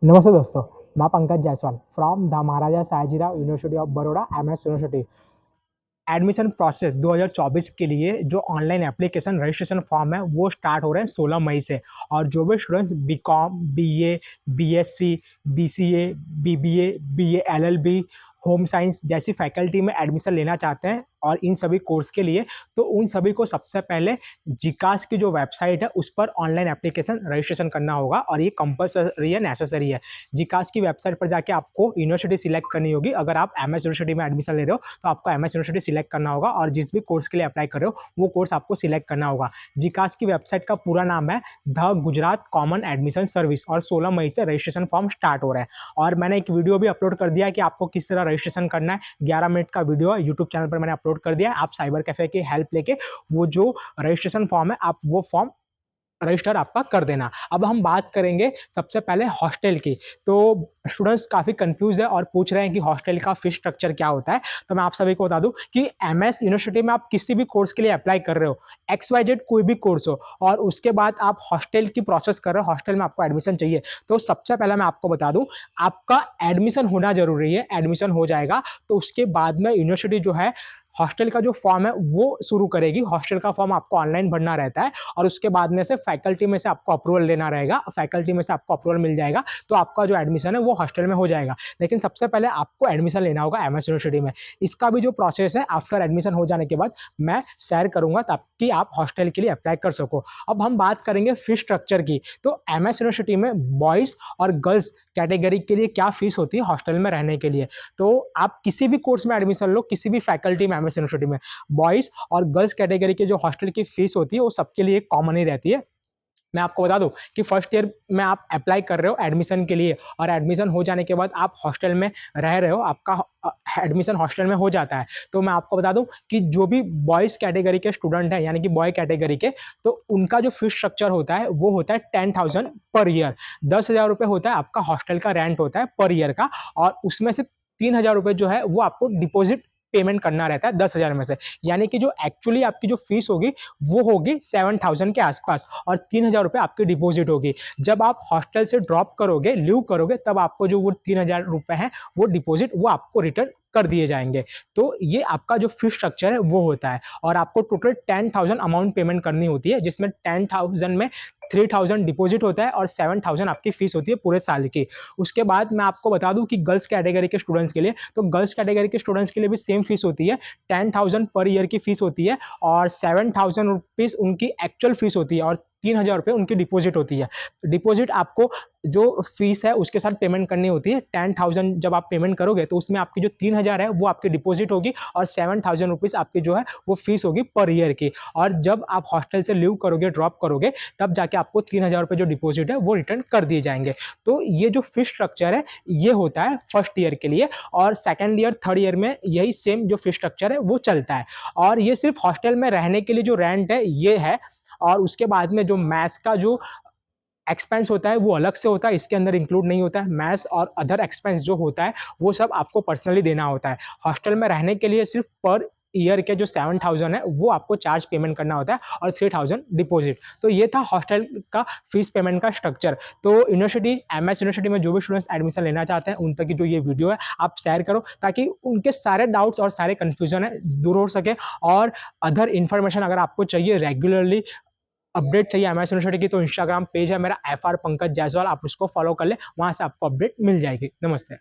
नमस्ते दोस्तों, मैं Pankaj Jaiswal from the Maharaja Sayajirao university of Baroda MS university. Admission process 2024 के लिए जो ऑनलाइन एप्लीकेशन रजिस्ट्रेशन फॉर्म है वो स्टार्ट हो रहे हैं 16 मई से। और जो भी students BCom, BA, BSc, BCA, BBA, BA LLB, home science जैसी फैकल्टी में एडमिशन लेना चाहते हैं और इन सभी कोर्स के लिए, तो उन सभी को सबसे पहले जिकास की जो वेबसाइट है उस पर ऑनलाइन एप्लीकेशन रजिस्ट्रेशन करना होगा और ये कंपलसरी है, नेसेसरी है। जिकास की वेबसाइट पर जाके आपको यूनिवर्सिटी सिलेक्ट करनी होगी। अगर आप एमएस यूनिवर्सिटी में एडमिशन ले रहे हो तो आपको एमएस यूनिवर्सिटी सिलेक्ट करना होगा और जिस भी कोर्स के लिए अप्लाई कर रहे हो वो कोर्स आपको सिलेक्ट करना होगा। जिकास की वेबसाइट का पूरा नाम है the Gujarat common admission service और 16 मई से रजिस्ट्रेशन फॉर्म स्टार्ट हो रहा है। और मैंने एक वीडियो भी अपलोड कर दिया है कि आपको किस तरह रजिस्ट्रेशन करना है। 11 मिनट का वीडियो है, यूट्यूब चैनल पर मैंने अपलोड कर दिया है। आप साइबर कैफे की हेल्प लेके वो जो रजिस्ट्रेशन फॉर्म है आप वो फॉर्म रजिस्टर आपका कर देना। अब हम बात करेंगे सबसे पहले हॉस्टल की। तो स्टूडेंट्स काफ़ी कंफ्यूज है और पूछ रहे हैं कि हॉस्टल का फीस स्ट्रक्चर क्या होता है। तो मैं आप सभी को बता दूं कि एमएस यूनिवर्सिटी में आप किसी भी कोर्स के लिए अप्लाई कर रहे हो, एक्स वाई जेड कोई भी कोर्स हो, और उसके बाद आप हॉस्टल की प्रोसेस कर रहे हो, हॉस्टल में आपको एडमिशन चाहिए, तो सबसे पहले मैं आपको बता दूं आपका एडमिशन होना जरूरी है। एडमिशन हो जाएगा तो उसके बाद में यूनिवर्सिटी जो है हॉस्टल का जो फॉर्म है वो शुरू करेगी। हॉस्टल का फॉर्म आपको ऑनलाइन भरना रहता है और उसके बाद में से फैकल्टी में से आपको अप्रूवल लेना रहेगा। फैकल्टी में से आपको अप्रूवल मिल जाएगा तो आपका जो एडमिशन है वो हॉस्टल में हो जाएगा। लेकिन सबसे पहले आपको एडमिशन लेना होगा एमएस यूनिवर्सिटी में। इसका भी जो प्रोसेस है आफ्टर एडमिशन हो जाने के बाद मैं शेयर करूंगा ताकि आप हॉस्टल के लिए अप्लाई कर सको। अब हम बात करेंगे फीस स्ट्रक्चर की। तो एमएस यूनिवर्सिटी में बॉयज़ और गर्ल्स कैटेगरी के लिए क्या फीस होती है हॉस्टल में रहने के लिए। तो आप किसी भी कोर्स में एडमिशन लो, किसी भी फैकल्टी में एमएस यूनिवर्सिटी में, बॉयज़ और गर्ल्स कैटेगरी के जो हॉस्टल की फीस होती है वो सबके लिए कॉमन ही रहती है। मैं आपको बता दूं कि फर्स्ट ईयर में आप अप्लाई कर रहे हो एडमिशन के लिए और एडमिशन हो जाने के बाद आप हॉस्टल में रह रहे हो, आपका एडमिशन हॉस्टल में हो जाता है। तो मैं आपको बता दूं कि जो भी बॉयज़ कैटेगरी के स्टूडेंट हैं यानी कि बॉय कैटेगरी के, तो उनका जो फीस स्ट्रक्चर होता है वो होता है 10,000 पर ईयर। 10,000 रुपये होता है आपका हॉस्टल का रेंट होता है पर ईयर का, और उसमें से 3,000 रुपये जो है वो आपको डिपॉजिट पेमेंट करना रहता है 10,000 में से। यानी कि जो एक्चुअली आपकी जो फीस होगी वो होगी 7,000 के आसपास और 3,000 रुपये आपकी डिपॉजिट होगी। जब आप हॉस्टल से ड्रॉप करोगे, लीव करोगे, तब आपको जो वो 3,000 रुपये हैं वो डिपॉजिट वो आपको रिटर्न कर दिए जाएंगे। तो ये आपका जो फीस स्ट्रक्चर है वो होता है और आपको टोटल 10,000 अमाउंट पेमेंट करनी होती है, जिसमें 10,000 में 3,000 डिपॉजिट होता है और 7,000 आपकी फीस होती है पूरे साल की। उसके बाद मैं आपको बता दूं कि गर्ल्स कैटेगरी के स्टूडेंट्स के लिए, तो गर्ल्स कैटेगरी के स्टूडेंट्स के लिए भी सेम फीस होती है। 10,000 पर ईयर की फीस होती है और 7,000 रुपीज़ उनकी एक्चुअल फीस होती है और 3,000 रुपये उनकी डिपॉजिट होती है। डिपॉजिट आपको जो फीस है उसके साथ पेमेंट करनी होती है। 10,000 जब आप पेमेंट करोगे तो उसमें आपकी जो 3,000 है वो आपकी डिपॉजिट होगी और 7,000 रुपीज़ आपकी जो है वो फीस होगी पर ईयर की। और जब आप हॉस्टल से लीव करोगे, ड्रॉप करोगे, तब जाके आपको 3,000 रुपये जो डिपॉजिट है वो रिटर्न कर दिए जाएंगे। तो ये जो फीस स्ट्रक्चर है ये होता है फर्स्ट ईयर के लिए, और सेकेंड ईयर, थर्ड ईयर में यही सेम जो फीस स्ट्रक्चर है वो चलता है। और ये सिर्फ हॉस्टल में रहने के लिए जो रेंट है ये है, और उसके बाद में जो मैथ्स का जो एक्सपेंस होता है वो अलग से होता है, इसके अंदर इंक्लूड नहीं होता है। मैथ्स और अदर एक्सपेंस जो होता है वो सब आपको पर्सनली देना होता है। हॉस्टल में रहने के लिए सिर्फ पर ईयर के जो 7,000 है वो आपको चार्ज पेमेंट करना होता है और 3,000 डिपॉजिट। तो ये था हॉस्टल का फीस पेमेंट का स्ट्रक्चर। तो यूनिवर्सिटी, एमएस यूनिवर्सिटी में जो भी स्टूडेंट्स एडमिशन लेना चाहते हैं उन तक की जो ये वीडियो है आप शेयर करो ताकि उनके सारे डाउट्स और सारे कन्फ्यूजन है दूर हो सके। और अदर इन्फॉर्मेशन अगर आपको चाहिए, रेगुलरली अपडेट चाहिए एमएस यूनिवर्सिटी की, तो इंस्टाग्राम पेज है मेरा FR पंकज जायसवाल, आप उसको फॉलो कर ले, वहां से आपको अपडेट मिल जाएगी। नमस्ते।